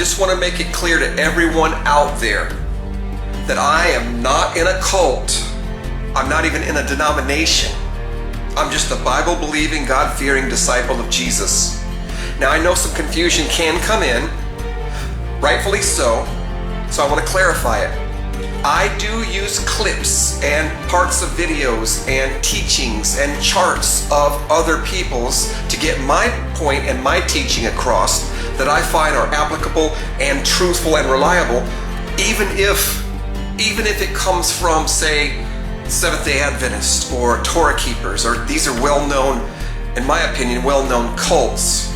just want to make it clear to everyone out there that I am not in a cult. I'm not even in a denomination. I'm just a Bible-believing, God-fearing disciple of Jesus. Now, I know some confusion can come in, rightfully so I want to clarify it. I do use clips and parts of videos and teachings and charts of other people's to get my point and my teaching across that I find are applicable and truthful and reliable, even if it comes from, say, Seventh-day Adventists or Torah keepers, or these are well-known, in my opinion, well-known cults.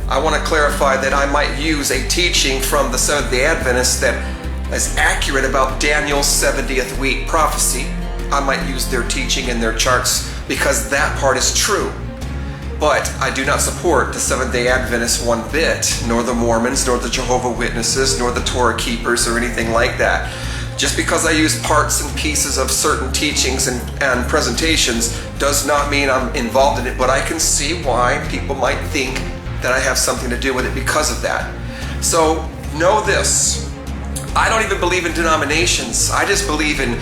I want to clarify that I might use a teaching from the Seventh-day Adventists that is accurate about Daniel's 70th week prophecy. I might use their teaching and their charts because that part is true. But I do not support the Seventh-day Adventists one bit, nor the Mormons, nor the Jehovah's Witnesses, nor the Torah keepers, or anything like that. Just because I use parts and pieces of certain teachings and presentations does not mean I'm involved in it, but I can see why people might think that I have something to do with it because of that. So know this, I don't even believe in denominations. I just believe in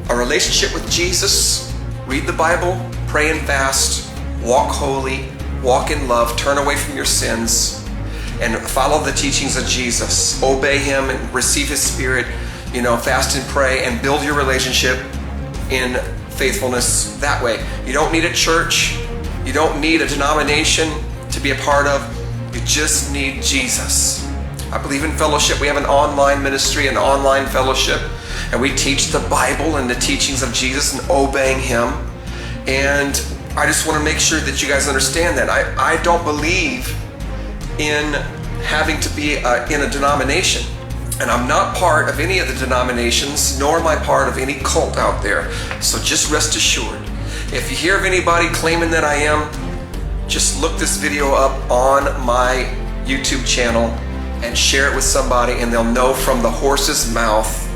a relationship with Jesus, read the Bible, pray and fast, walk holy, walk in love, turn away from your sins, and follow the teachings of Jesus. Obey Him and receive His Spirit, fast and pray, and build your relationship in faithfulness that way. You don't need a church. You don't need a denomination to be a part of. You just need Jesus. I believe in fellowship. We have an online ministry, an online fellowship, and we teach the Bible and the teachings of Jesus and obeying Him. And I just want to make sure that you guys understand that. I don't believe in having to be in a denomination. And I'm not part of any of the denominations, nor am I part of any cult out there. So just rest assured. If you hear of anybody claiming that I am, just look this video up on my YouTube channel and share it with somebody, and they'll know from the horse's mouth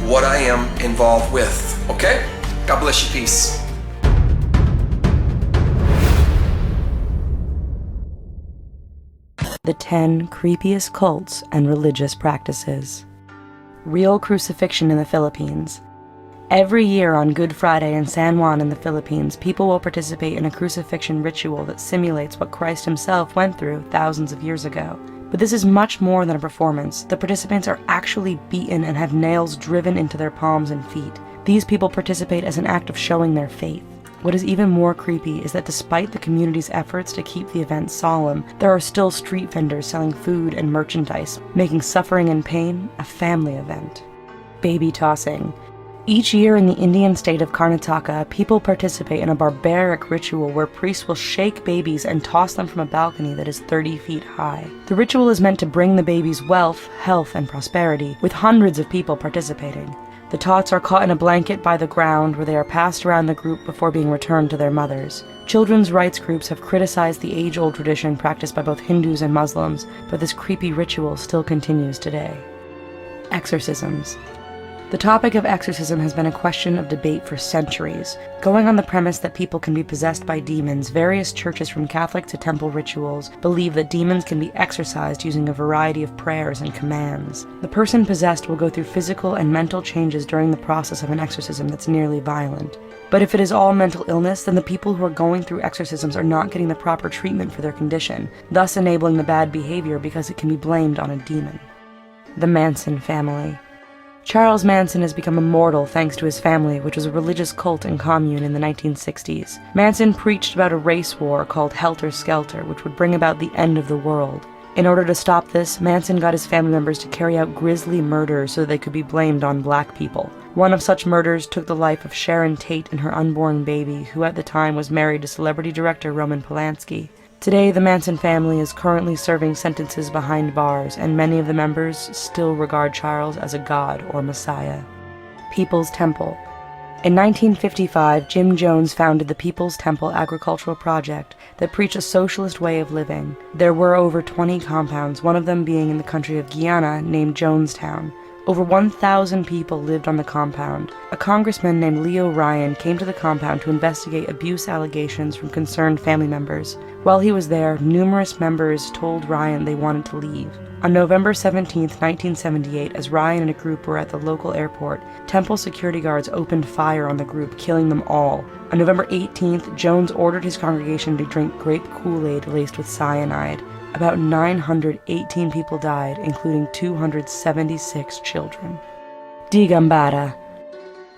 what I am involved with. Okay? God bless you. Peace. The 10 creepiest cults and religious practices. Real crucifixion in the Philippines. Every year on Good Friday in San Juan in the Philippines, people will participate in a crucifixion ritual that simulates what Christ himself went through thousands of years ago. But this is much more than a performance. The participants are actually beaten and have nails driven into their palms and feet. These people participate as an act of showing their faith. What is even more creepy is that despite the community's efforts to keep the event solemn, there are still street vendors selling food and merchandise, making suffering and pain a family event. Baby tossing. Each year in the Indian state of Karnataka, people participate in a barbaric ritual where priests will shake babies and toss them from a balcony that is 30 feet high. The ritual is meant to bring the babies wealth, health, and prosperity, with hundreds of people participating. The tots are caught in a blanket by the ground where they are passed around the group before being returned to their mothers. Children's rights groups have criticized the age-old tradition practiced by both Hindus and Muslims, but this creepy ritual still continues today. Exorcisms. The topic of exorcism has been a question of debate for centuries. Going on the premise that people can be possessed by demons, various churches from Catholic to temple rituals believe that demons can be exorcised using a variety of prayers and commands. The person possessed will go through physical and mental changes during the process of an exorcism that's nearly violent. But if it is all mental illness, then the people who are going through exorcisms are not getting the proper treatment for their condition, thus enabling the bad behavior because it can be blamed on a demon. The Manson family. Charles Manson has become immortal thanks to his family, which was a religious cult and commune in the 1960s. Manson preached about a race war called Helter Skelter, which would bring about the end of the world. In order to stop this, Manson got his family members to carry out grisly murders so they could be blamed on black people. One of such murders took the life of Sharon Tate and her unborn baby, who at the time was married to celebrity director Roman Polanski. Today, the Manson family is currently serving sentences behind bars, and many of the members still regard Charles as a god or messiah. People's Temple. In 1955, Jim Jones founded the People's Temple Agricultural Project that preached a socialist way of living. There were over 20 compounds, one of them being in the country of Guyana named Jonestown. Over 1,000 people lived on the compound. A congressman named Leo Ryan came to the compound to investigate abuse allegations from concerned family members. While he was there, numerous members told Ryan they wanted to leave. On November 17, 1978, as Ryan and a group were at the local airport, temple security guards opened fire on the group, killing them all. On November 18th, Jones ordered his congregation to drink grape Kool-Aid laced with cyanide. About 918 people died, including 276 children. Digambara.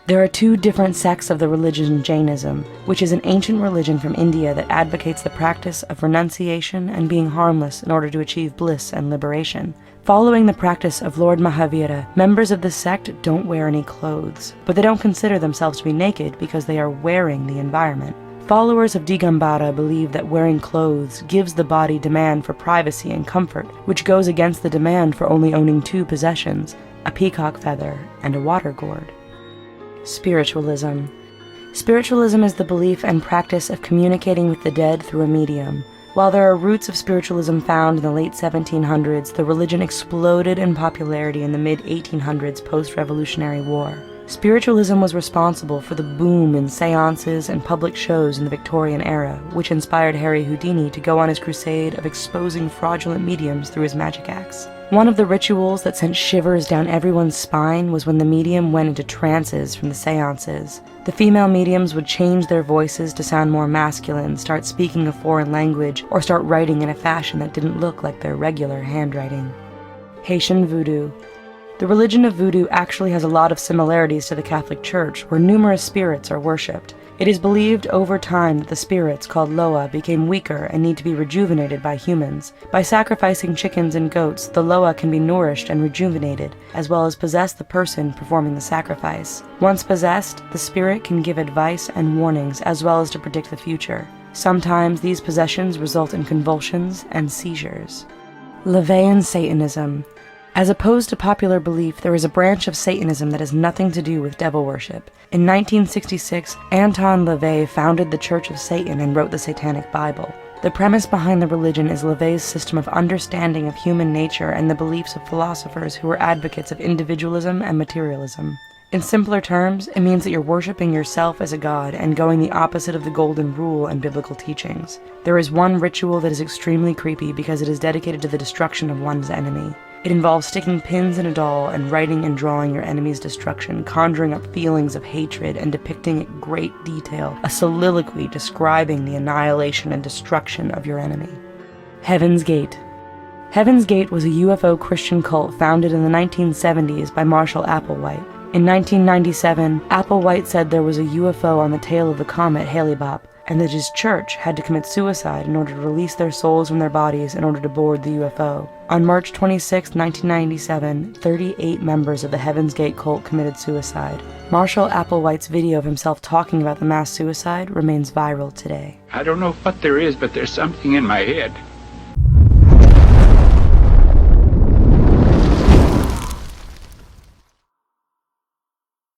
There are two different sects of the religion Jainism, which is an ancient religion from India that advocates the practice of renunciation and being harmless in order to achieve bliss and liberation. Following the practice of Lord Mahavira, members of this sect don't wear any clothes, but they don't consider themselves to be naked because they are wearing the environment. Followers of Digambara believe that wearing clothes gives the body demand for privacy and comfort, which goes against the demand for only owning two possessions, a peacock feather and a water gourd. Spiritualism. Spiritualism is the belief and practice of communicating with the dead through a medium. While there are roots of spiritualism found in the late 1700s, the religion exploded in popularity in the mid-1800s post-Revolutionary War. Spiritualism was responsible for the boom in seances and public shows in the Victorian era, which inspired Harry Houdini to go on his crusade of exposing fraudulent mediums through his magic acts. One of the rituals that sent shivers down everyone's spine was when the medium went into trances from the seances. The female mediums would change their voices to sound more masculine, start speaking a foreign language, or start writing in a fashion that didn't look like their regular handwriting. Haitian Voodoo. The religion of Voodoo actually has a lot of similarities to the Catholic Church, where numerous spirits are worshipped. It is believed over time that the spirits, called Loa, became weaker and need to be rejuvenated by humans. By sacrificing chickens and goats, the Loa can be nourished and rejuvenated, as well as possess the person performing the sacrifice. Once possessed, the spirit can give advice and warnings, as well as to predict the future. Sometimes these possessions result in convulsions and seizures. LaVeyan Satanism. As opposed to popular belief, there is a branch of Satanism that has nothing to do with devil worship. In 1966, Anton LaVey founded the Church of Satan and wrote the Satanic Bible. The premise behind the religion is LaVey's system of understanding of human nature and the beliefs of philosophers who were advocates of individualism and materialism. In simpler terms, it means that you're worshiping yourself as a god and going the opposite of the golden rule and biblical teachings. There is one ritual that is extremely creepy because it is dedicated to the destruction of one's enemy. It involves sticking pins in a doll and writing and drawing your enemy's destruction, conjuring up feelings of hatred and depicting in great detail a soliloquy describing the annihilation and destruction of your enemy. Heaven's Gate. Heaven's Gate was a UFO Christian cult founded in the 1970s by Marshall Applewhite. In 1997, Applewhite said there was a UFO on the tail of the comet Hale-Bopp, and that his church had to commit suicide in order to release their souls from their bodies in order to board the UFO. On March 26, 1997, 38 members of the Heaven's Gate cult committed suicide. Marshall Applewhite's video of himself talking about the mass suicide remains viral today. I don't know what there is, but there's something in my head.